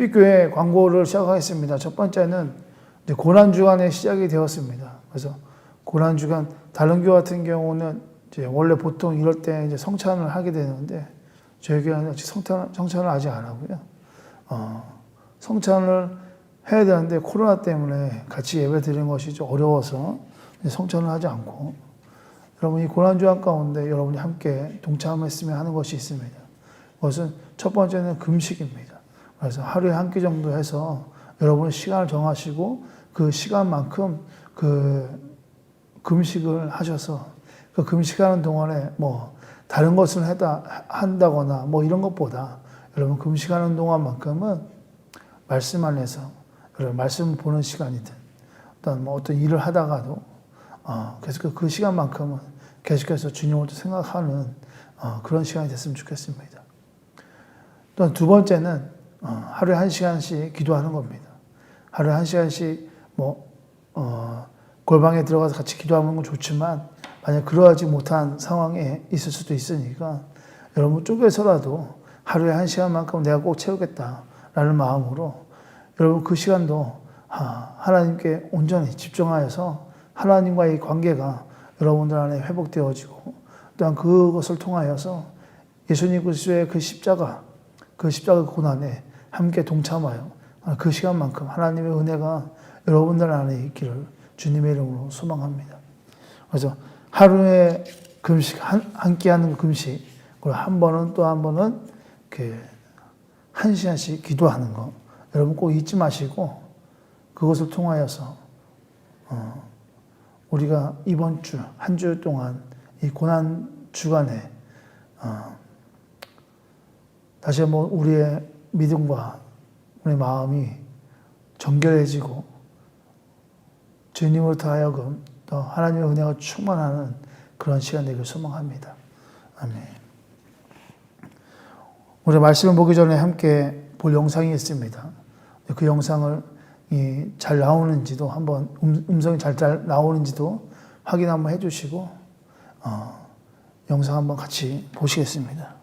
햇빛교회 광고를 시작하겠습니다. 첫 번째는 이제 고난주간에 시작이 되었습니다. 그래서 고난주간, 다른 교회 같은 경우는 이제 원래 보통 이럴 때 이제 성찬을 하게 되는데 저희 교회는 아직 성찬을 아직 안 하고요. 성찬을 해야 되는데 코로나 때문에 같이 예배 드리는 것이 좀 어려워서 성찬을 하지 않고 여러분 이 고난주간 가운데 여러분이 함께 동참했으면 하는 것이 있습니다. 그것은 첫 번째는 금식입니다. 그래서 하루에 한 끼 정도 해서 여러분의 시간을 정하시고 그 시간만큼 그 금식을 하셔서 그 금식하는 동안에 뭐 다른 것을 한다거나 뭐 이런 것보다 여러분 금식하는 동안만큼은 말씀 안에서 여러분 말씀 보는 시간이든 어떤 뭐 어떤 일을 하다가도 계속 그 시간만큼은 계속해서 주님을 생각하는 그런 시간이 됐으면 좋겠습니다. 또 두 번째는 하루에 1시간씩 기도하는 겁니다. 하루에 1시간씩 골방에 들어가서 같이 기도하는 건 좋지만 만약 그러하지 못한 상황에 있을 수도 있으니까 여러분 쪼개서라도 하루에 1시간만큼 내가 꼭 채우겠다라는 마음으로 여러분 그 시간도 하나님께 온전히 집중하여서 하나님과의 관계가 여러분들 안에 회복되어지고 또한 그것을 통하여서 예수님 그리스도의 그 십자가 고난에 함께 동참하여 그 시간만큼 하나님의 은혜가 여러분들 안에 있기를 주님의 이름으로 소망합니다. 그래서 하루에 금식, 한 끼 하는 금식, 그리고 한 번은 또 한 번은 1시간씩 기도하는 거. 여러분 꼭 잊지 마시고 그것을 통하여서 우리가 이번 주, 한 주 동안 이 고난 주간에 다시 한번 우리의 믿음과 우리 마음이 정결해지고 주님으로부터 하여금 또 하나님의 은혜가 충만하는 그런 시간 되길 소망합니다. 아멘. 우리 말씀을 보기 전에 함께 볼 영상이 있습니다. 그 영상을 잘 나오는지도 한번 음성이 잘 나오는지도 확인 한번 해주시고 영상 한번 같이 보시겠습니다.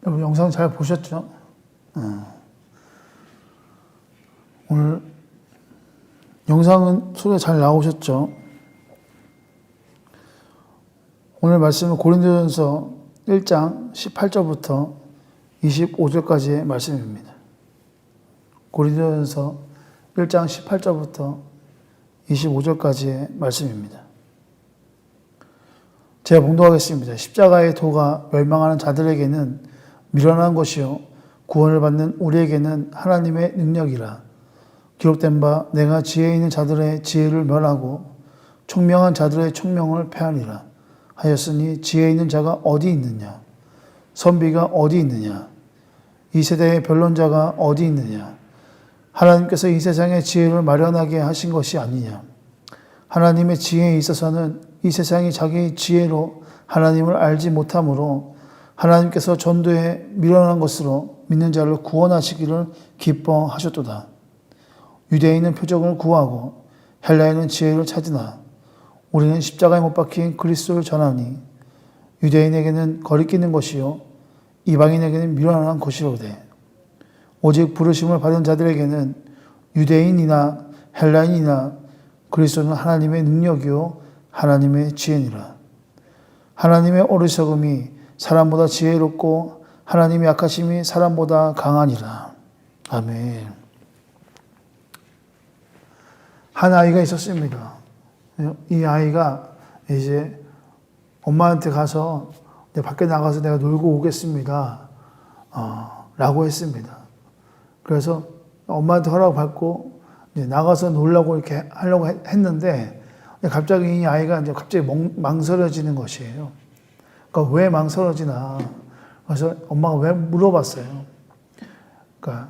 여러분 영상 잘 보셨죠? 오늘 영상은 소리가 잘 나오셨죠? 오늘 말씀은 고린도전서 1장 18절부터 25절까지의 말씀입니다. 고린도전서 1장 18절부터 25절까지의 말씀입니다. 제가 봉독하겠습니다. 십자가의 도가 멸망하는 자들에게는 미련한 것이요 구원을 받는 우리에게는 하나님의 능력이라. 기록된 바 내가 지혜 있는 자들의 지혜를 멸하고 총명한 자들의 총명을 패하리라 하였으니 지혜 있는 자가 어디 있느냐? 선비가 어디 있느냐? 이 세대의 변론자가 어디 있느냐? 하나님께서 이 세상의 지혜를 마련하게 하신 것이 아니냐? 하나님의 지혜에 있어서는 이 세상이 자기 지혜로 하나님을 알지 못하므로 하나님께서 전도에 미련한 것으로 믿는 자를 구원하시기를 기뻐하셨도다. 유대인은 표적을 구하고 헬라인은 지혜를 찾으나 우리는 십자가에 못 박힌 그리스도를 전하니 유대인에게는 거리끼는 것이요 이방인에게는 미련한 것이로되 오직 부르심을 받은 자들에게는 유대인이나 헬라인이나 그리스도는 하나님의 능력이요 하나님의 지혜니라. 하나님의 어리석음이 사람보다 지혜롭고 하나님의 약하심이 사람보다 강하니라. 아멘. 한 아이가 있었습니다. 이 아이가 이제 엄마한테 가서 밖에 나가서 내가 놀고 오겠습니다. 라고 했습니다. 그래서 엄마한테 허락 받고 이제 나가서 놀라고 이렇게 하려고 했는데 갑자기 이 아이가 이제 갑자기 망설여지는 것이에요. 그러니까 왜 망설여지나. 그래서 엄마가 왜 물어봤어요. 그러니까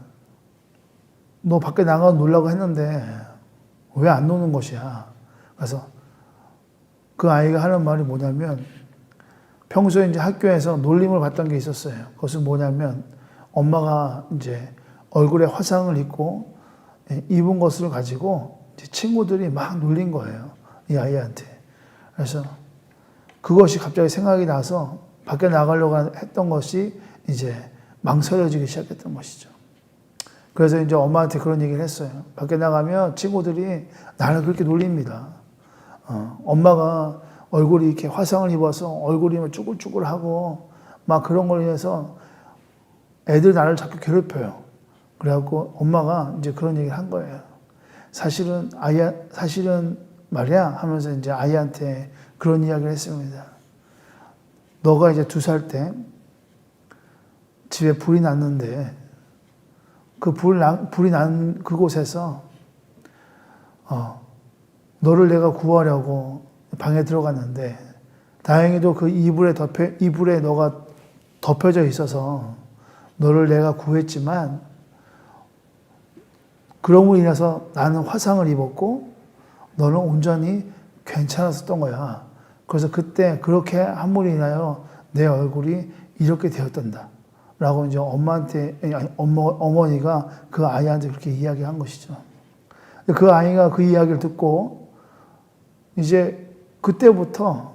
너 밖에 나가서 놀라고 했는데 왜 안 노는 것이야. 그래서 그 아이가 하는 말이 뭐냐면 평소에 이제 학교에서 놀림을 받던 게 있었어요. 그것은 뭐냐면 엄마가 이제 얼굴에 화상을 입고 입은 것을 가지고 이제 친구들이 막 놀린 거예요. 이 아이한테. 그래서 그것이 갑자기 생각이 나서 밖에 나가려고 했던 것이 이제 망설여지기 시작했던 것이죠. 그래서 이제 엄마한테 그런 얘기를 했어요. 밖에 나가면 친구들이 나를 그렇게 놀립니다. 엄마가 얼굴이 이렇게 화상을 입어서 얼굴이 쭈글쭈글하고 막 그런 걸로 인해서 애들 나를 자꾸 괴롭혀요. 그래갖고 엄마가 이제 그런 얘기를 한 거예요. 사실은 말이야 하면서 이제 아이한테 그런 이야기를 했습니다. 너가 이제 2살 때 집에 불이 났는데 그 불이 난 그곳에서 너를 내가 구하려고 방에 들어갔는데 다행히도 그 이불에 너가 덮여져 있어서 너를 내가 구했지만 그럼으로 인해서 나는 화상을 입었고 너는 온전히 괜찮았었던 거야. 그래서 그때 그렇게 함으로 인하여 내 얼굴이 이렇게 되었단다. 라고 이제 어머니가 그 아이한테 그렇게 이야기한 것이죠. 그 아이가 그 이야기를 듣고 이제 그때부터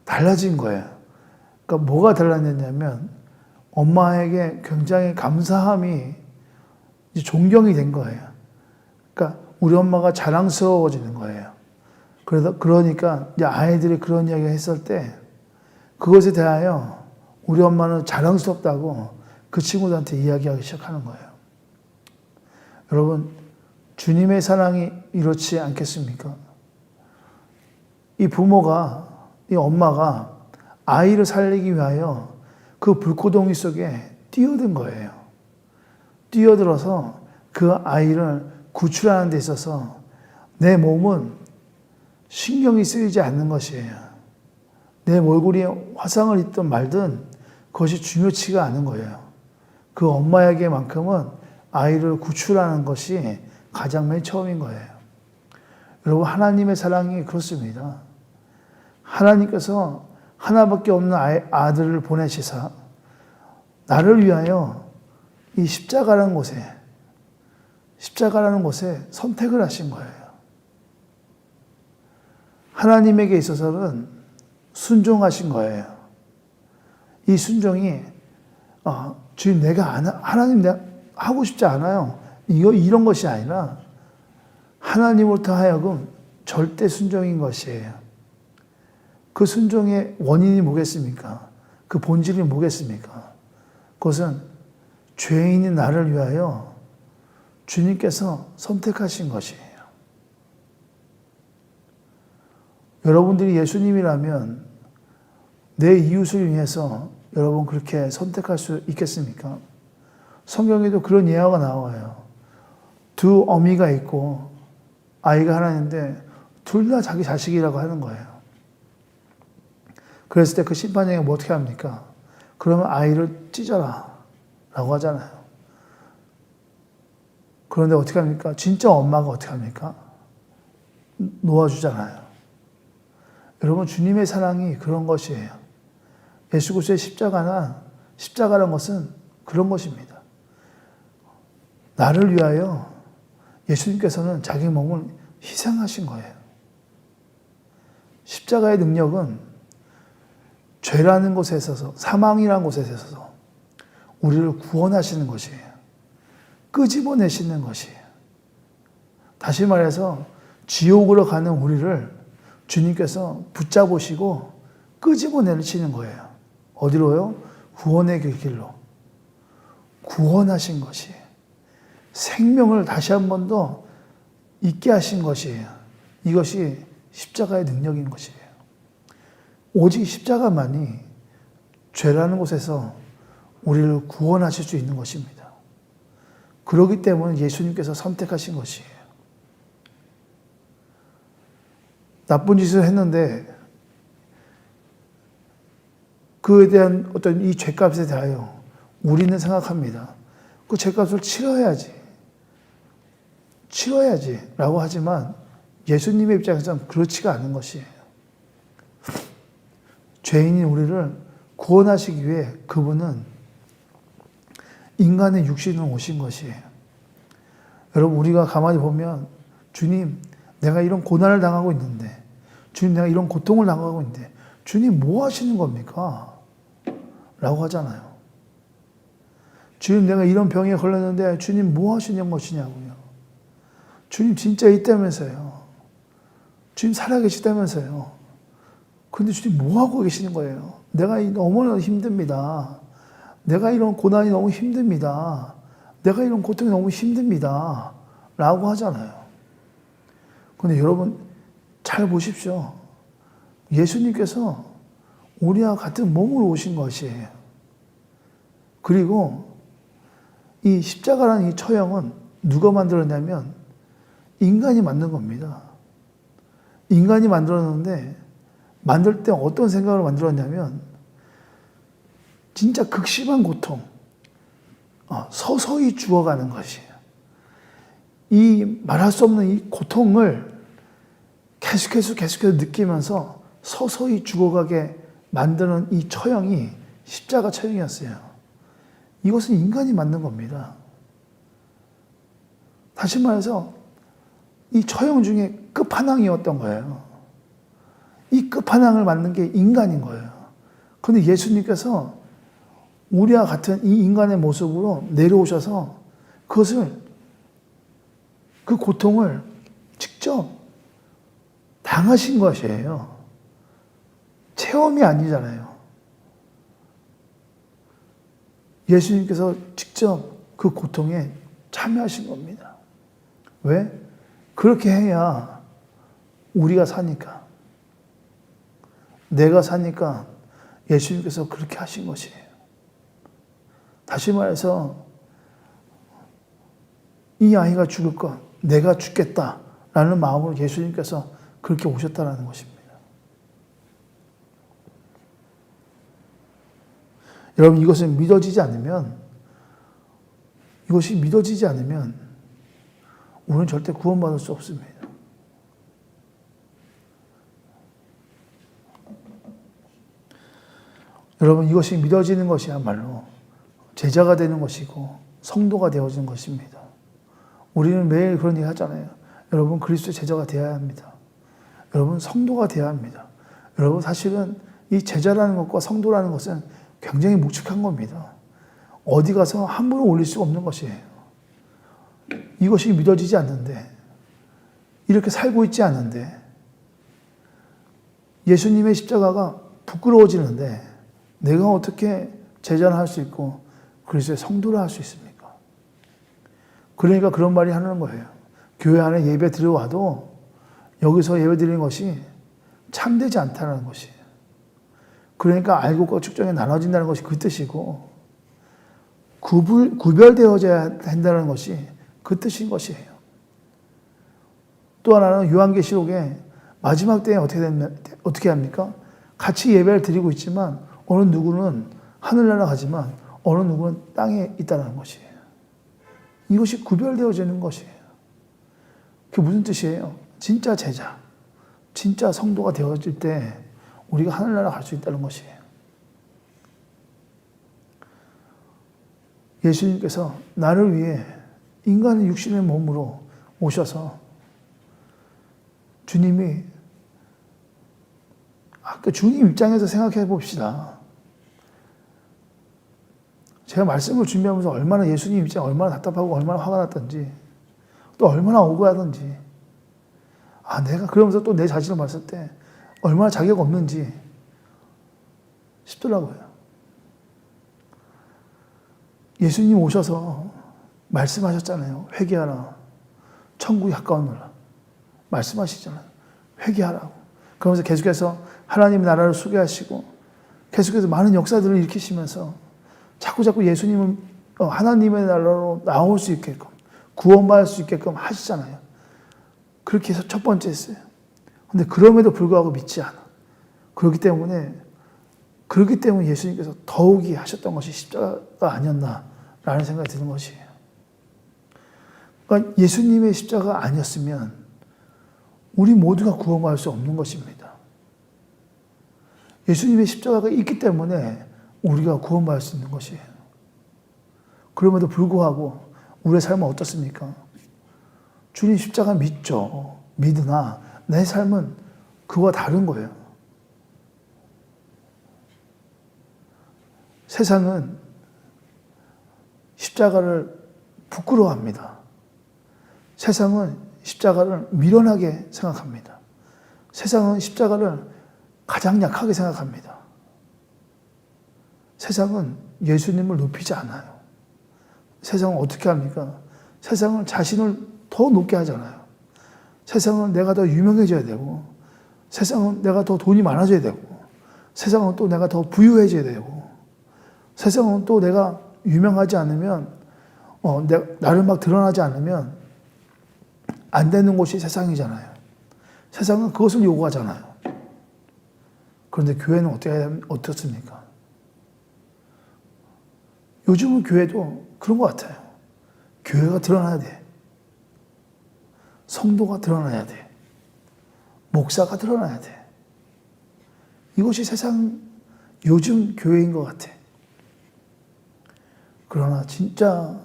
달라진 거예요. 그러니까 뭐가 달라졌냐면 엄마에게 굉장히 감사함이 이제 존경이 된 거예요. 그러니까 우리 엄마가 자랑스러워지는 거예요. 그러니까 이제 아이들이 그런 이야기를 했을 때 그것에 대하여 우리 엄마는 자랑스럽다고 그 친구들한테 이야기하기 시작하는 거예요. 여러분, 주님의 사랑이 이렇지 않겠습니까? 이 부모가, 이 엄마가 아이를 살리기 위하여 그 불구덩이 속에 뛰어든 거예요. 뛰어들어서 그 아이를 구출하는 데 있어서 내 몸은 신경이 쓰이지 않는 것이에요. 내 얼굴이 화상을 입든 말든 그것이 중요치가 않은 거예요. 그 엄마에게만큼은 아이를 구출하는 것이 가장 맨 처음인 거예요. 여러분, 하나님의 사랑이 그렇습니다. 하나님께서 하나밖에 없는 아들을 보내시사 나를 위하여 이 십자가라는 곳에 선택을 하신 거예요. 하나님에게 있어서는 순종하신 거예요. 이 순종이 주님 하나님 내가 하고 싶지 않아요. 이런 것이 아니라 하나님으로부터 하여금 절대 순종인 것이에요. 그 순종의 원인이 뭐겠습니까? 그 본질이 뭐겠습니까? 그것은 죄인인 나를 위하여 주님께서 선택하신 것이에요. 여러분들이 예수님이라면 내 이웃을 위해서 여러분 그렇게 선택할 수 있겠습니까? 성경에도 그런 예화가 나와요. 두 어미가 있고 아이가 하나 있는데 둘 다 자기 자식이라고 하는 거예요. 그랬을 때 그 심판장이 뭐 어떻게 합니까? 그러면 아이를 찢어라 라고 하잖아요. 그런데 어떻게 합니까? 진짜 엄마가 어떻게 합니까? 놓아주잖아요. 여러분, 주님의 사랑이 그런 것이에요. 예수 그리스도의 십자가라는 것은 그런 것입니다. 나를 위하여 예수님께서는 자기 몸을 희생하신 거예요. 십자가의 능력은 죄라는 곳에 있어서, 사망이라는 곳에 있어서 우리를 구원하시는 것이에요. 끄집어내시는 것이에요. 다시 말해서 지옥으로 가는 우리를 주님께서 붙잡으시고 끄집어내시는 거예요. 어디로요? 구원의 길로. 구원하신 것이에요. 생명을 다시 한 번 더 있게 하신 것이에요. 이것이 십자가의 능력인 것이에요. 오직 십자가만이 죄라는 곳에서 우리를 구원하실 수 있는 것입니다. 그렇기 때문에 예수님께서 선택하신 것이에요. 나쁜 짓을 했는데 그에 대한 어떤 이 죄값에 대하여 우리는 생각합니다. 그 죄값을 치러야지 라고 하지만 예수님의 입장에서는 그렇지가 않은 것이에요. 죄인인 우리를 구원하시기 위해 그분은 인간의 육신으로 오신 것이에요. 여러분, 우리가 가만히 보면 주님, 내가 이런 고난을 당하고 있는데, 주님, 내가 이런 고통을 당하고 있는데 주님 뭐 하시는 겁니까? 라고 하잖아요. 주님, 내가 이런 병에 걸렸는데 주님 뭐 하시는 것이냐고요. 주님 진짜 있다면서요. 주님 살아계시다면서요. 그런데 주님 뭐 하고 계시는 거예요? 내가 너무나 힘듭니다. 내가 이런 고난이 너무 힘듭니다. 내가 이런 고통이 너무 힘듭니다. 라고 하잖아요. 그런데 여러분 잘 보십시오. 예수님께서 우리와 같은 몸으로 오신 것이에요. 그리고 이 십자가라는 이 처형은 누가 만들었냐면 인간이 만든 겁니다. 인간이 만들었는데 만들 때 어떤 생각으로 만들었냐면 진짜 극심한 고통, 서서히 죽어가는 것이에요. 이 말할 수 없는 이 고통을 계속해서 느끼면서 서서히 죽어가게 만드는 이 처형이 십자가 처형이었어요. 이것은 인간이 만든 겁니다. 다시 말해서 이 처형 중에 끝판왕이었던 거예요. 이 끝판왕을 만든 게 인간인 거예요. 그런데 예수님께서 우리와 같은 이 인간의 모습으로 내려오셔서 그 고통을 직접 당하신 것이에요. 체험이 아니잖아요. 예수님께서 직접 그 고통에 참여하신 겁니다. 왜? 그렇게 해야 우리가 사니까. 내가 사니까 예수님께서 그렇게 하신 것이에요. 다시 말해서 이 아이가 죽을 것, 내가 죽겠다라는 마음으로 예수님께서 그렇게 오셨다는 것입니다. 여러분, 이것이 믿어지지 않으면 우리는 절대 구원받을 수 없습니다. 여러분, 이것이 믿어지는 것이야말로 제자가 되는 것이고 성도가 되어지는 것입니다. 우리는 매일 그런 얘기 하잖아요. 여러분, 그리스도의 제자가 되어야 합니다. 여러분, 성도가 되어야 합니다. 여러분, 사실은 이 제자라는 것과 성도라는 것은 굉장히 묵직한 겁니다. 어디 가서 함부로 올릴 수가 없는 것이에요. 이것이 믿어지지 않는데, 이렇게 살고 있지 않는데, 예수님의 십자가가 부끄러워지는데 내가 어떻게 제자를 할 수 있고 그리스도의 성도를 할 수 있습니까? 그러니까 그런 말이 하는 거예요. 교회 안에 예배 들어와도 여기서 예배 드리는 것이 참되지 않다는 것이에요. 그러니까 알곡과 측정에 나눠진다는 것이 그 뜻이고 구별되어져야 된다는 것이 그 뜻인 것이에요. 또 하나는 요한계시록에 마지막 때에 어떻게 합니까? 같이 예배를 드리고 있지만 어느 누구는 하늘나라 가지만 어느 누구는 땅에 있다는 것이에요. 이것이 구별되어지는 것이에요. 그게 무슨 뜻이에요? 진짜 제자, 진짜 성도가 되어질 때 우리가 하늘나라 갈 수 있다는 것이에요. 예수님께서 나를 위해 인간의 육신의 몸으로 오셔서 주님이 아까 주님 입장에서 생각해 봅시다. 제가 말씀을 준비하면서 얼마나 예수님 입장에 얼마나 답답하고 얼마나 화가 났던지 또 얼마나 억울하던지 내가 그러면서 또 내 자신을 봤을 때 얼마나 자격 없는지 싶더라고요. 예수님 오셔서 말씀하셨잖아요. 회개하라. 천국이 가까우노라. 말씀하시잖아요. 회개하라고. 그러면서 계속해서 하나님의 나라를 소개하시고 계속해서 많은 역사들을 일으키시면서 자꾸 예수님은 하나님의 나라로 나올 수 있게끔 구원받을 수 있게끔 하시잖아요. 그렇게 해서 첫 번째 했어요. 근데 그럼에도 불구하고 믿지 않아. 그렇기 때문에 예수님께서 더욱이 하셨던 것이 십자가가 아니었나라는 생각이 드는 것이에요. 그러니까 예수님의 십자가가 아니었으면 우리 모두가 구원받을 수 없는 것입니다. 예수님의 십자가가 있기 때문에 우리가 구원받을 수 있는 것이에요. 그럼에도 불구하고 우리의 삶은 어떻습니까? 주님 십자가 믿죠. 믿으나 내 삶은 그와 다른 거예요. 세상은 십자가를 부끄러워합니다. 세상은 십자가를 미련하게 생각합니다. 세상은 십자가를 가장 약하게 생각합니다. 세상은 예수님을 높이지 않아요. 세상은 어떻게 합니까? 세상은 자신을 더 높게 하잖아요. 세상은 내가 더 유명해져야 되고, 세상은 내가 더 돈이 많아져야 되고, 세상은 또 내가 더 부유해져야 되고, 세상은 또 내가 유명하지 않으면, 나를 막 드러나지 않으면 안 되는 곳이 세상이잖아요. 세상은 그것을 요구하잖아요. 그런데 교회는 어떻습니까? 요즘은 교회도 그런 것 같아요. 교회가 드러나야 돼. 성도가 드러나야 돼. 목사가 드러나야 돼. 이것이 요즘 교회인 것 같아. 그러나 진짜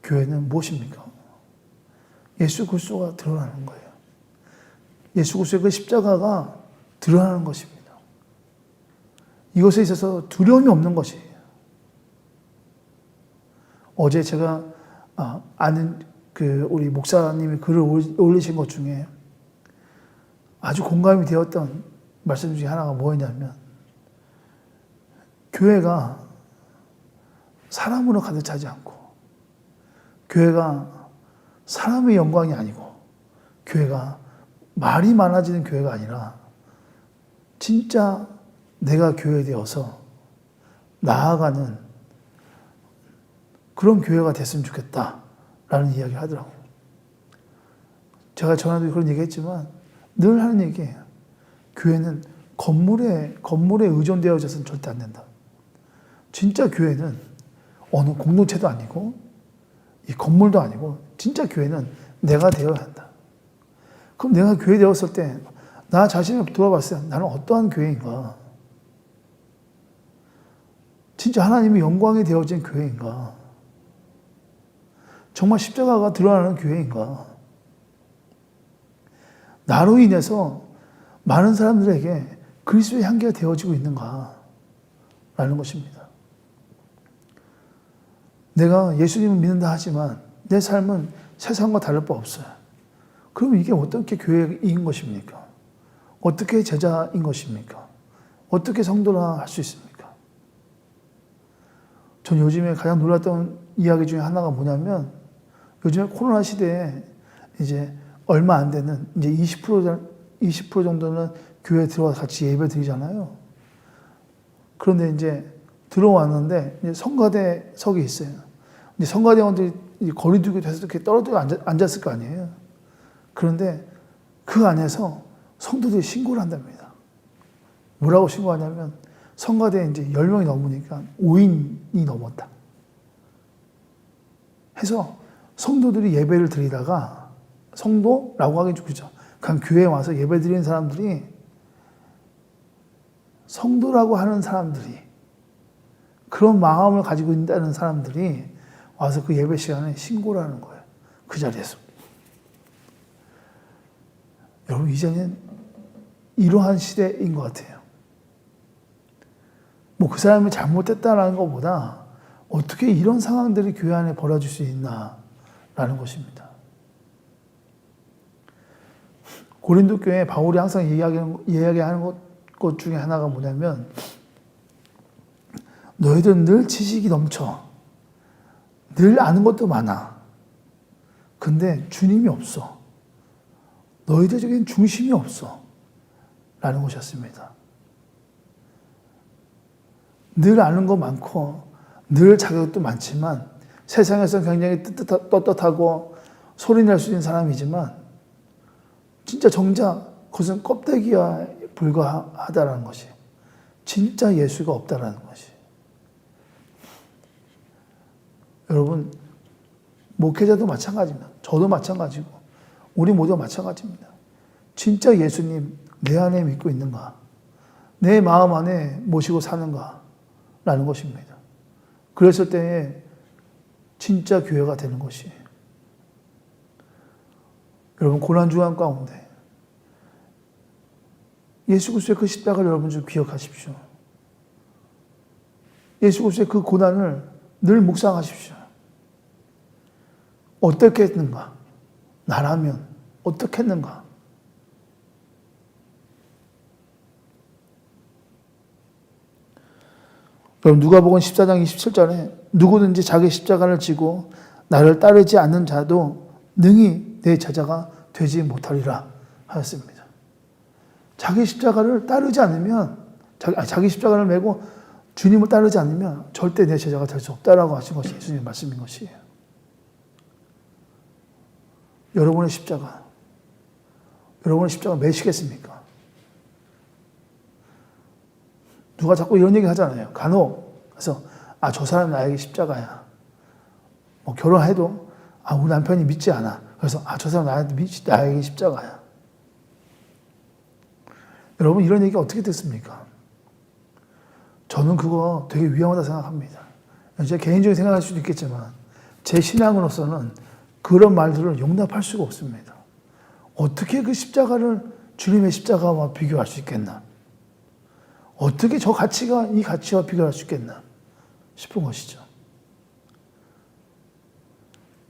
교회는 무엇입니까? 예수 그리스도가 드러나는 거예요. 예수 그리스도의 그 십자가가 드러나는 것입니다. 이것에 있어서 두려움이 없는 것이에요. 어제 제가 아는 우리 목사님이 글을 올리신 것 중에 아주 공감이 되었던 말씀 중에 하나가 뭐였냐면, 교회가 사람으로 가득 차지 않고, 교회가 사람의 영광이 아니고, 교회가 말이 많아지는 교회가 아니라 진짜 내가 교회 되어서 나아가는 그런 교회가 됐으면 좋겠다라는 이야기를 하더라고요. 제가 전에도 그런 얘기 했지만 늘 하는 얘기예요. 교회는 건물에 의존되어져서는 절대 안 된다. 진짜 교회는 어느 공동체도 아니고 이 건물도 아니고 진짜 교회는 내가 되어야 한다. 그럼 내가 교회 되었을 때 나 자신을 돌아봤을 때 나는 어떠한 교회인가? 진짜 하나님의 영광이 되어진 교회인가? 정말 십자가가 드러나는 교회인가? 나로 인해서 많은 사람들에게 그리스도의 향기가 되어지고 있는가? 라는 것입니다. 내가 예수님을 믿는다 하지만 내 삶은 세상과 다를 바 없어요. 그러면 이게 어떻게 교회인 것입니까? 어떻게 제자인 것입니까? 어떻게 성도라 할 수 있습니까? 전 요즘에 가장 놀랐던 이야기 중에 하나가 뭐냐면, 요즘에 코로나 시대에 이제 얼마 안 되는 이제 20% 정도는 교회에 들어와서 같이 예배 드리잖아요. 그런데 이제 들어왔는데 이제 성가대석이 있어요. 이제 성가대원들이 거리두기 돼서 이렇게 떨어져 앉았을 거 아니에요. 그런데 그 안에서 성도들이 신고를 한답니다. 뭐라고 신고하냐면, 성가대에 이제 10명이 넘으니까 5인이 넘었다 해서 성도들이 예배를 드리다가, 성도라고 하긴 좀 그렇죠. 그냥 교회에 와서 예배 드리는 사람들이, 성도라고 하는 사람들이, 그런 마음을 가지고 있다는 사람들이 와서 그 예배 시간에 신고를 하는 거예요. 그 자리에서. 여러분, 이제는 이러한 시대인 것 같아요. 뭐 그 사람이 잘못했다라는 것보다 어떻게 이런 상황들이 교회 안에 벌어질 수 있나라는 것입니다. 고린도 교회에 바울이 항상 이야기하는 것 중에 하나가 뭐냐면, 너희들은 늘 지식이 넘쳐. 늘 아는 것도 많아. 근데 주님이 없어. 너희들에겐 중심이 없어. 라는 것이었습니다. 늘 아는 거 많고, 늘 자격도 많지만, 세상에서 굉장히 떳떳하고 소리 낼 수 있는 사람이지만, 진짜 정작 그것은 껍데기에 불과하다라는 것이, 진짜 예수가 없다라는 것이. 여러분, 목회자도 마찬가지입니다. 저도 마찬가지고, 우리 모두 마찬가지입니다. 진짜 예수님 내 안에 믿고 있는가? 내 마음 안에 모시고 사는가? 라는 것입니다. 그랬을 때에 진짜 교회가 되는 것이에요. 여러분, 고난주간 가운데 예수 그리스도의 그 십자가를 여러분 좀 기억하십시오. 예수 그리스도의 그 고난을 늘 묵상하십시오. 어떻게 했는가? 나라면 어떻게 했는가? 그럼 누가복음 14장 27절에 누구든지 자기 십자가를 지고 나를 따르지 않는 자도 능히 내 제자가 되지 못하리라 하였습니다. 자기 십자가를 따르지 않으면, 자기 십자가를 메고 주님을 따르지 않으면 절대 내 제자가 될 수 없다라고 하신 것이 예수님의 말씀인 것이에요. 여러분의 십자가 매시겠습니까? 누가 자꾸 이런 얘기 하잖아요. 간혹. 그래서, 저 사람이 나에게 십자가야. 뭐 결혼해도, 우리 남편이 믿지 않아. 그래서, 저 사람 나에게 십자가야. 여러분, 이런 얘기가 어떻게 됐습니까? 저는 그거 되게 위험하다 생각합니다. 제 개인적인 생각할 수도 있겠지만, 제 신앙으로서는 그런 말들을 용납할 수가 없습니다. 어떻게 그 십자가를 주님의 십자가와 비교할 수 있겠나? 어떻게 이 가치와 비교할 수 있겠나 싶은 것이죠.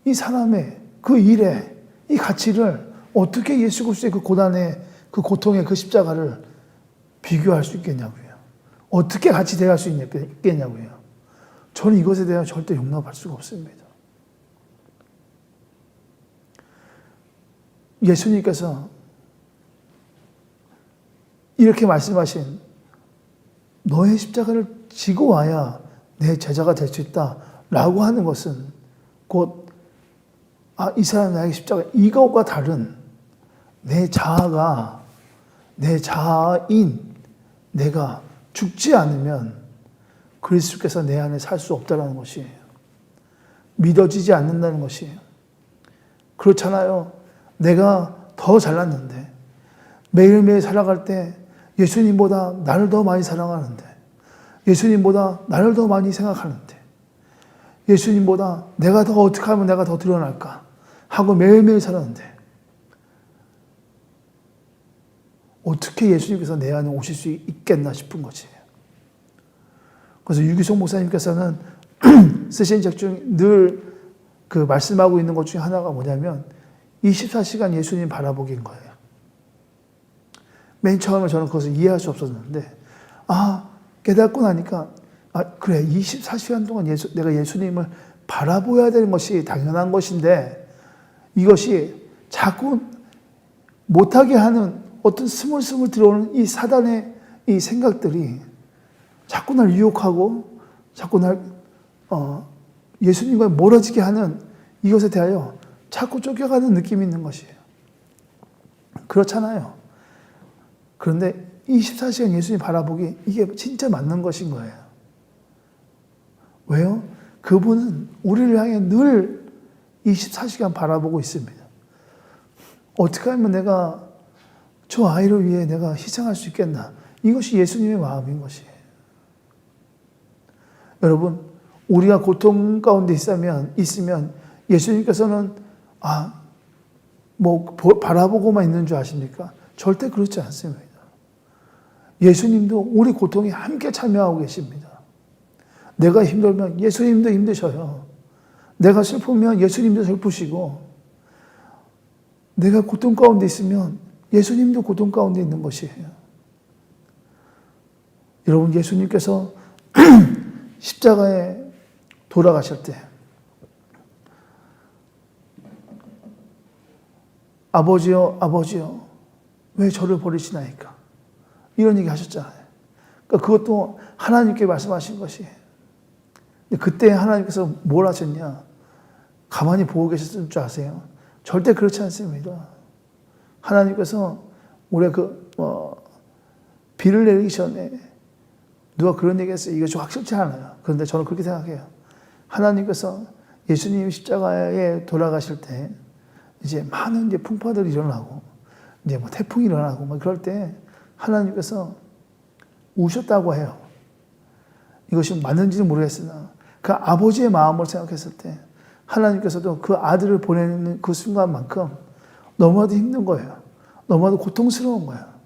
이 사람의 그 일의 이 가치를 어떻게 예수 그리스도의 그 고난의 그 고통의 그 십자가를 비교할 수 있겠냐고요. 어떻게 같이 대할 수 있겠냐고요. 저는 이것에 대해 절대 용납할 수가 없습니다. 예수님께서 이렇게 말씀하신, 너의 십자가를 지고 와야 내 제자가 될 수 있다라고 하는 것은 곧 이 사람 나에게 십자가, 이것과 다른 내 자아인 내가 죽지 않으면 그리스도께서 내 안에 살 수 없다는 것이에요. 믿어지지 않는다는 것이에요. 그렇잖아요. 내가 더 잘났는데, 매일매일 살아갈 때 예수님보다 나를 더 많이 사랑하는데, 예수님보다 나를 더 많이 생각하는데, 예수님보다 내가 더 어떻게 하면 내가 더 드러날까 하고 매일매일 살았는데, 어떻게 예수님께서 내 안에 오실 수 있겠나 싶은 거지. 그래서 유기성 목사님께서는 쓰신 책 중 늘 그 말씀하고 있는 것 중에 하나가 뭐냐면 24시간 예수님 바라보기인 거예요. 맨 처음에 저는 그것을 이해할 수 없었는데 깨닫고 나니까 그래 24시간 동안 내가 예수님을 바라보아야 되는 것이 당연한 것인데 이것이 자꾸 못하게 하는 어떤 스물스물 들어오는 이 사단의 이 생각들이 자꾸 날 유혹하고 자꾸 날 예수님과 멀어지게 하는 이것에 대하여 자꾸 쫓겨가는 느낌이 있는 것이에요. 그렇잖아요. 그런데 24시간 예수님 바라보기 이게 진짜 맞는 것인 거예요. 왜요? 그분은 우리를 향해 늘 24시간 바라보고 있습니다. 어떻게 하면 내가 저 아이를 위해 내가 희생할 수 있겠나? 이것이 예수님의 마음인 것이에요. 여러분, 우리가 고통 가운데 있으면 예수님께서는 바라보고만 있는 줄 아십니까? 절대 그렇지 않습니다. 예수님도 우리 고통에 함께 참여하고 계십니다. 내가 힘들면 예수님도 힘드셔요. 내가 슬프면 예수님도 슬프시고, 내가 고통 가운데 있으면 예수님도 고통 가운데 있는 것이에요. 여러분, 예수님께서 십자가에 돌아가실 때 아버지여 아버지여 왜 저를 버리시나이까 이런 얘기 하셨잖아요. 그러니까 그것도 하나님께 말씀하신 것이에요. 근데 그때 하나님께서 뭘 하셨냐? 가만히 보고 계셨을 줄 아세요? 절대 그렇지 않습니다. 하나님께서 우리가 비를 내리기 전에 누가 그런 얘기 했어요. 이것이 확실치 않아요. 그런데 저는 그렇게 생각해요. 하나님께서 예수님이 십자가에 돌아가실 때 이제 많은 풍파들이 일어나고 이제 태풍이 일어나고 그럴 때 하나님께서 우셨다고 해요. 이것이 맞는지는 모르겠으나 그 아버지의 마음을 생각했을 때 하나님께서도 그 아들을 보내는 그 순간만큼 너무나도 힘든 거예요. 너무나도 고통스러운 거예요.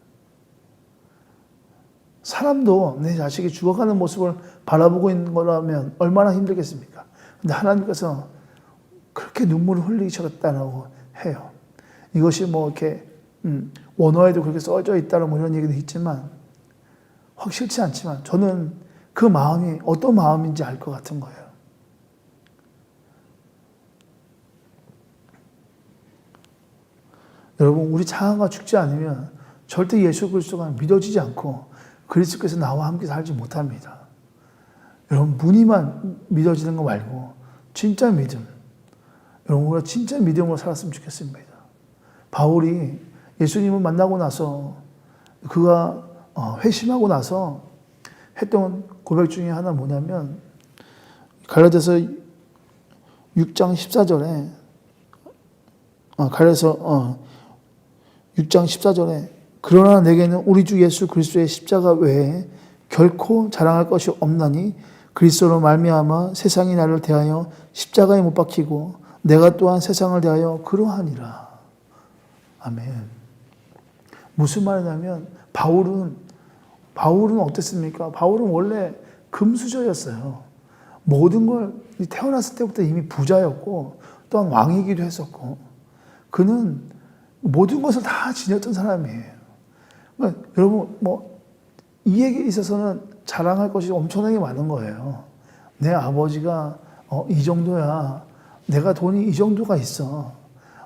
사람도 내 자식이 죽어가는 모습을 바라보고 있는 거라면 얼마나 힘들겠습니까? 근데 하나님께서 그렇게 눈물을 흘리셨다고 해요. 이것이 이렇게 원어에도 그렇게 써져 있다는 이런 얘기도 있지만 확실치 않지만 저는 그 마음이 어떤 마음인지 알 것 같은 거예요. 여러분, 우리 자아가 죽지 않으면 절대 예수 그리스도가 믿어지지 않고 그리스도께서 나와 함께 살지 못합니다. 여러분, 무늬만 믿어지는 거 말고 진짜 믿음. 여러분, 우리가 진짜 믿음으로 살았으면 좋겠습니다. 바울이 예수님을 만나고 나서 그가 회심하고 나서 했던 고백 중에 하나 뭐냐면 갈라디아서 6장 14절에 갈라디아서 6장 14절에 그러나 내게는 우리 주 예수 그리스도의 십자가 외에 결코 자랑할 것이 없나니 그리스도로 말미암아 세상이 나를 대하여 십자가에 못 박히고 내가 또한 세상을 대하여 그러하니라. 아멘. 무슨 말이냐면 바울은 어땠습니까? 바울은 원래 금수저였어요. 모든 걸 태어났을 때부터 이미 부자였고 또한 왕이기도 했었고 그는 모든 것을 다 지녔던 사람이에요. 그러니까 여러분 이에게 있어서는 자랑할 것이 엄청나게 많은 거예요. 내 아버지가 이 정도야. 내가 돈이 이 정도가 있어.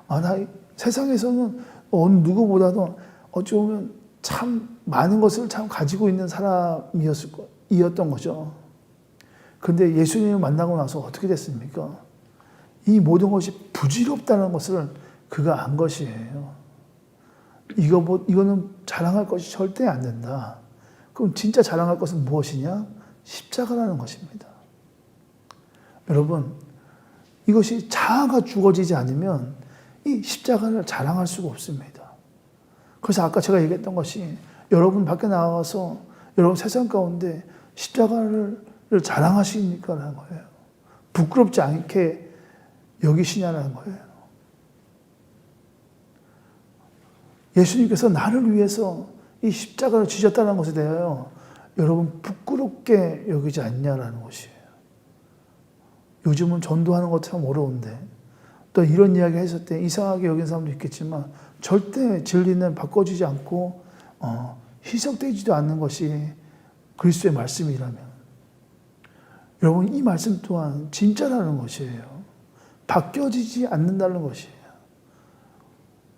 나 세상에서는 누구보다도 어쩌면 참 많은 것을 참 가지고 있는 사람이었던 거죠. 그런데 예수님을 만나고 나서 어떻게 됐습니까? 이 모든 것이 부질없다는 것을 그가 안 것이에요. 이거는 자랑할 것이 절대 안 된다. 그럼 진짜 자랑할 것은 무엇이냐? 십자가라는 것입니다. 여러분, 이것이 자아가 죽어지지 않으면 이 십자가를 자랑할 수가 없습니다. 그래서 아까 제가 얘기했던 것이 여러분 밖에 나가서 여러분 세상 가운데 십자가를 자랑하십니까라는 거예요. 부끄럽지 않게 여기시냐라는 거예요. 예수님께서 나를 위해서 이 십자가를 지셨다는 것에 대하여 여러분 부끄럽게 여기지 않냐라는 것이에요. 요즘은 전도하는 것 참 어려운데 또 이런 이야기 했을 때 이상하게 여긴 사람도 있겠지만 절대 진리는 바꿔지지 않고 희석되지도 않는 것이 그리스도의 말씀이라면 여러분 이 말씀 또한 진짜라는 것이에요. 바뀌어지지 않는다는 것이에요.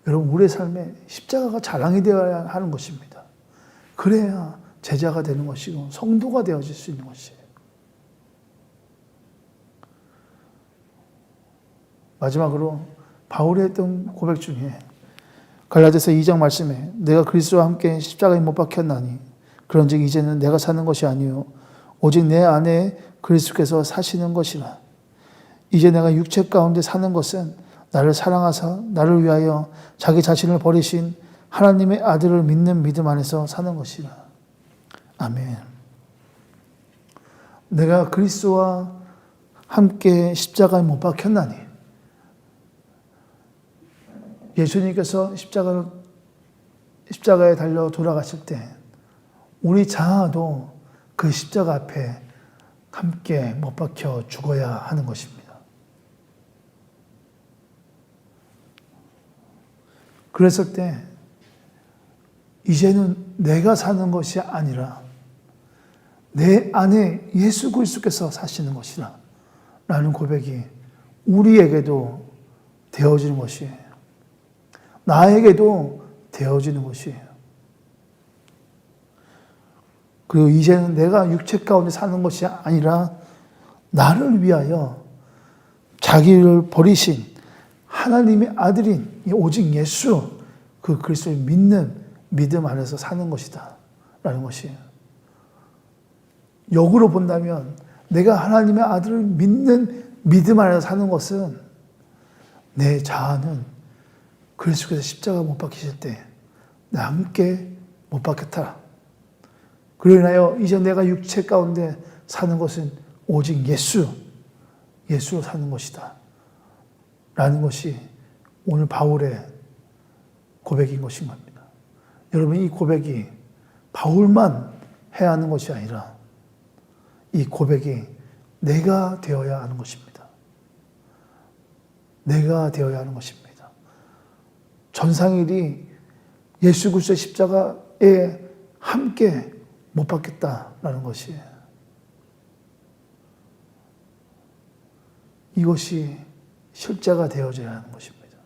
여러분 우리의 삶에 십자가가 자랑이 되어야 하는 것입니다. 그래야 제자가 되는 것이고 성도가 되어질 수 있는 것이에요. 마지막으로 바울이 했던 고백 중에 갈라디아서 2장 말씀에 내가 그리스도와 함께 십자가에 못 박혔나니 그런즉 이제는 내가 사는 것이 아니요 오직 내 안에 그리스도께서 사시는 것이라. 이제 내가 육체 가운데 사는 것은 나를 사랑하사 나를 위하여 자기 자신을 버리신 하나님의 아들을 믿는 믿음 안에서 사는 것이라. 아멘. 내가 그리스도와 함께 십자가에 못 박혔나니 예수님께서 십자가에 달려 돌아가실 때 우리 자아도 그 십자가 앞에 함께 못 박혀 죽어야 하는 것입니다. 그랬을 때 이제는 내가 사는 것이 아니라 내 안에 예수 그리스도께서 사시는 것이라 라는 고백이 우리에게도 되어지는 것이에요. 나에게도 되어지는 것이에요. 그리고 이제는 내가 육체 가운데 사는 것이 아니라 나를 위하여 자기를 버리신 하나님의 아들인 오직 예수 그 그리스도를 믿는 믿음 안에서 사는 것이다 라는 것이에요. 역으로 본다면 내가 하나님의 아들을 믿는 믿음 안에서 사는 것은 내 자아는 그리스도께서 십자가 못 박히실 때 나 함께 못 박혔다. 그로 인하여 이제 내가 육체 가운데 사는 것은 오직 예수로 사는 것이다 라는 것이 오늘 바울의 고백인 것인 겁니다. 여러분 이 고백이 바울만 해야 하는 것이 아니라 이 고백이 내가 되어야 하는 것입니다. 내가 되어야 하는 것입니다. 전상일이 예수 그리스도의 십자가에 함께 못 박혔다라는 것이에요. 이것이 실제가 되어져야 하는 것입니다.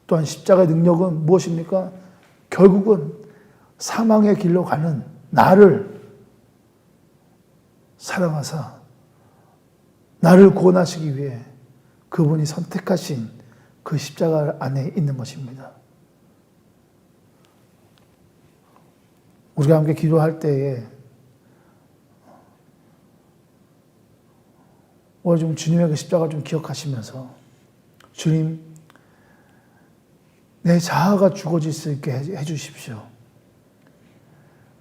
또한 십자가의 능력은 무엇입니까? 결국은 사망의 길로 가는 나를 사랑하사 나를 구원하시기 위해 그분이 선택하신 그 십자가 안에 있는 것입니다. 우리가 함께 기도할 때에 오늘 좀 주님의 그 십자가를 좀 기억하시면서 주님 내 자아가 죽어질 수 있게 해주십시오.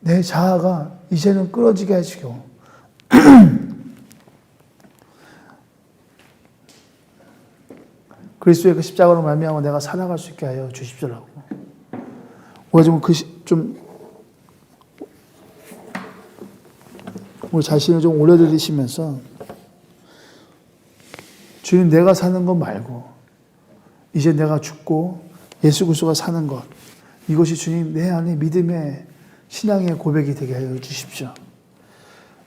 내 자아가 이제는 끊어지게 해주시고 그리스도의 그 십자가로 말미암아 내가 살아갈 수 있게 하여 주십시오라고. 우리가 좀 우리 자신을 좀 올려드리시면서 주님 내가 사는 것 말고 이제 내가 죽고 예수 그리스도가 사는 것 이것이 주님 내 안에 믿음의 신앙의 고백이 되게 하여 주십시오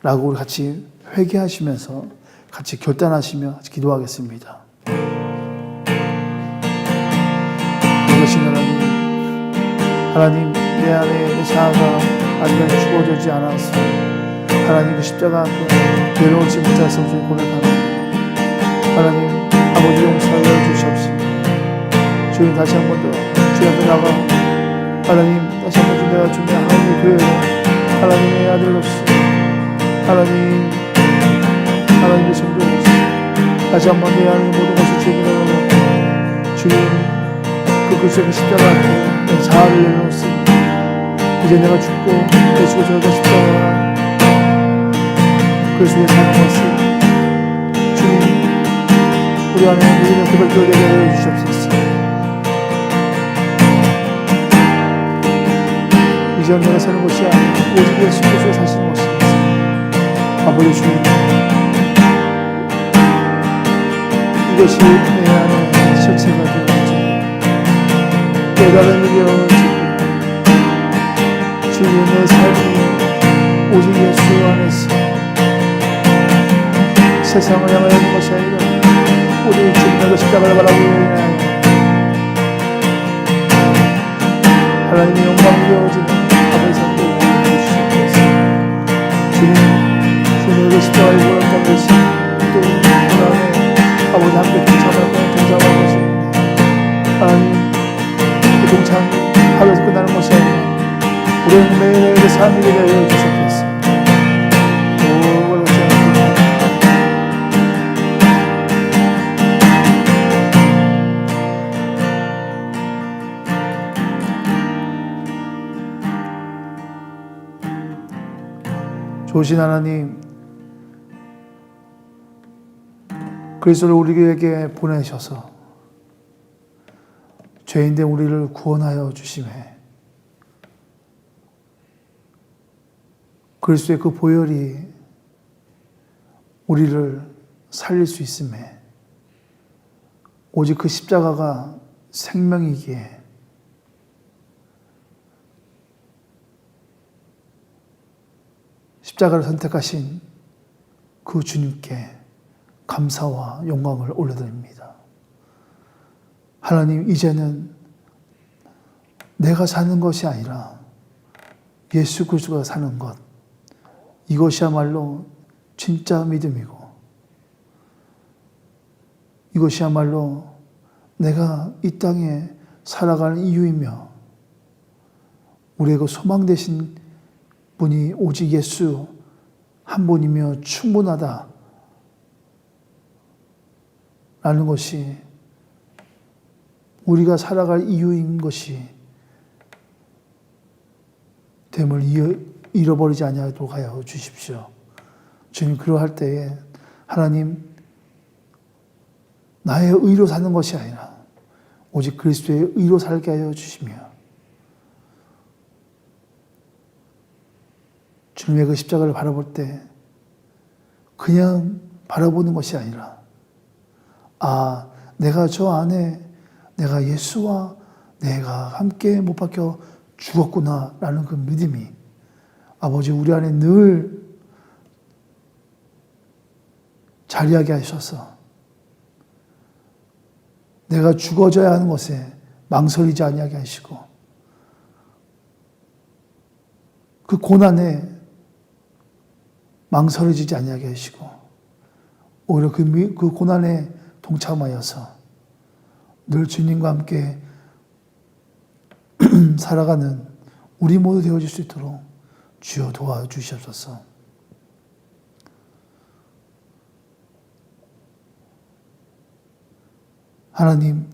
라고 우리 같이 회개하시면서 같이 결단하시며 같이 기도하겠습니다. 이것이 하나님 내 안에 내 자아가 아직까지 죽어지지 않아서 하나님 그 십자가 앞에 내려오지 못해서 주님 고백합니다. 하나님 아버지 용서하여 주시옵시고 주님 다시 한 번 더 주님 앞에 나가 하나님 다시 한 번 더 내가 주님 하나님의 교회로 하나님의 아들로서 하나님의 성도로서 다시 한 번 내 안에 모든 것을 주님께 내려놓고 주님 그 그리스도의 십자가 앞에 내 자아를 내려놓습니다. 이제 내가 죽고 예수 그리스도가 십자가 그리스도의 사는 것을 주님 우리 안에 믿음의 고백을 되게 하여 주시옵소서. 이제 내가 사는 것이 아니라 오직 예수 그리스도가 사시는 것입니다. 아버지 주님 이것이 내 안에 실체가 되어지고 깨달음이 되어지고 주님의 내 삶이 오직 예수 안에서 세상을 향하여 것이 아니라 우리 주님의 십자가를 바라보고 인하여 하나님의 영광이 되어지는 아버지 삶을 주시옵소서. 주님의 그 십자가의 보람된 것이 또 그 안에 아버지 함께 동참할 것입니다. 하나님 그 동참하면서 끝나는 것이 아니라 우리는 매일매일 그 삶이 되어 주셨겠습니다. 좋으신 하나님, 그리스도를 우리에게 보내셔서 죄인된 우리를 구원하여 주심에 그리스도의 그 보혈이 우리를 살릴 수 있음에 오직 그 십자가가 생명이기에 십자가를 선택하신 그 주님께 감사와 영광을 올려드립니다. 하나님, 이제는 내가 사는 것이 아니라 예수 그리스도가 사는 것, 이것이야말로 진짜 믿음이고 이것이야말로 내가 이 땅에 살아가는 이유이며 우리의 그 소망 되신 분이 오직 예수 한 분이며 충분하다 라는 것이 우리가 살아갈 이유인 것이 됨을 잃어버리지 아니하도록 하여 주십시오. 주님, 그러할 때에 하나님, 나의 의로 사는 것이 아니라 오직 그리스도의 의로 살게 하여 주시며 주님의 그 십자가를 바라볼 때 그냥 바라보는 것이 아니라 내가 저 안에 내가 예수와 내가 함께 못 박혀 죽었구나 라는 그 믿음이 아버지 우리 안에 늘 자리하게 하셔서 내가 죽어져야 하는 것에 망설이지 아니하게 하시고 그 고난에 망설여지지 아니하게 하시고 오히려 그 고난에 동참하여서 늘 주님과 함께 살아가는 우리 모두 되어질 수 있도록 주여 도와주시옵소서. 하나님,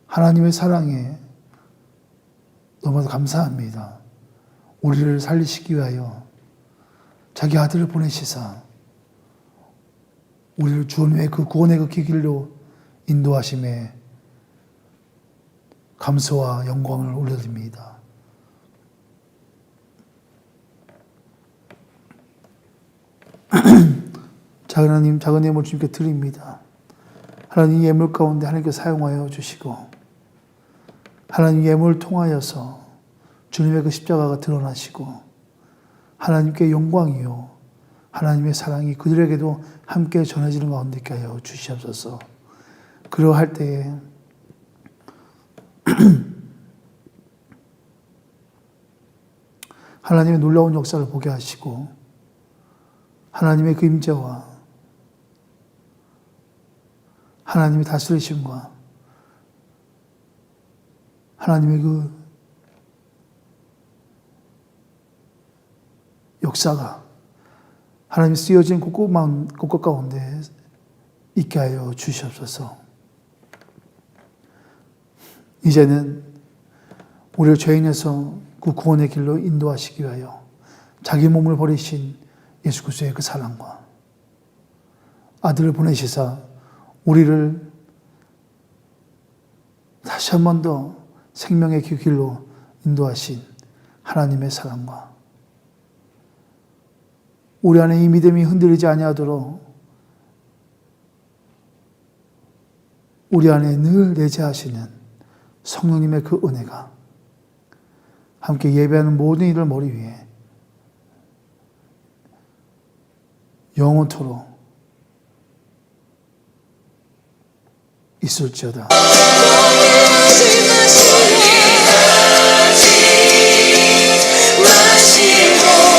하나님의 사랑에 너무나도 감사합니다. 우리를 살리시기 위하여 자기 아들을 보내시사 우리를 주님의 그 구원의 그 길로 인도하심에 감사와 영광을 올려드립니다. 작은 하나님, 작은 예물 주님께 드립니다. 하나님 예물 가운데 하나님께 사용하여 주시고 하나님 예물을 통하여서 주님의 그 십자가가 드러나시고 하나님께 영광이요 하나님의 사랑이 그들에게도 함께 전해지는 가운데 있게 하여 주시옵소서. 그러할 때에 하나님의 놀라운 역사를 보게 하시고 하나님의 그 임재와 하나님의 다스리심과 하나님의 그 역사가 하나님이 쓰여진 곳곳 가운데 있게 하여 주시옵소서. 이제는 우리를 죄인에서 그 구원의 길로 인도하시기 위하여 자기 몸을 버리신 예수 그리스도의 그 사랑과 아들을 보내시사 우리를 다시 한 번 더 생명의 길로 인도하신 하나님의 사랑과 우리 안에 이 믿음이 흔들리지 아니하도록 우리 안에 늘 내재하시는 성령님의 그 은혜가 함께 예배하는 모든 이들 머리 위에 영원토록 있을지어다. 마시고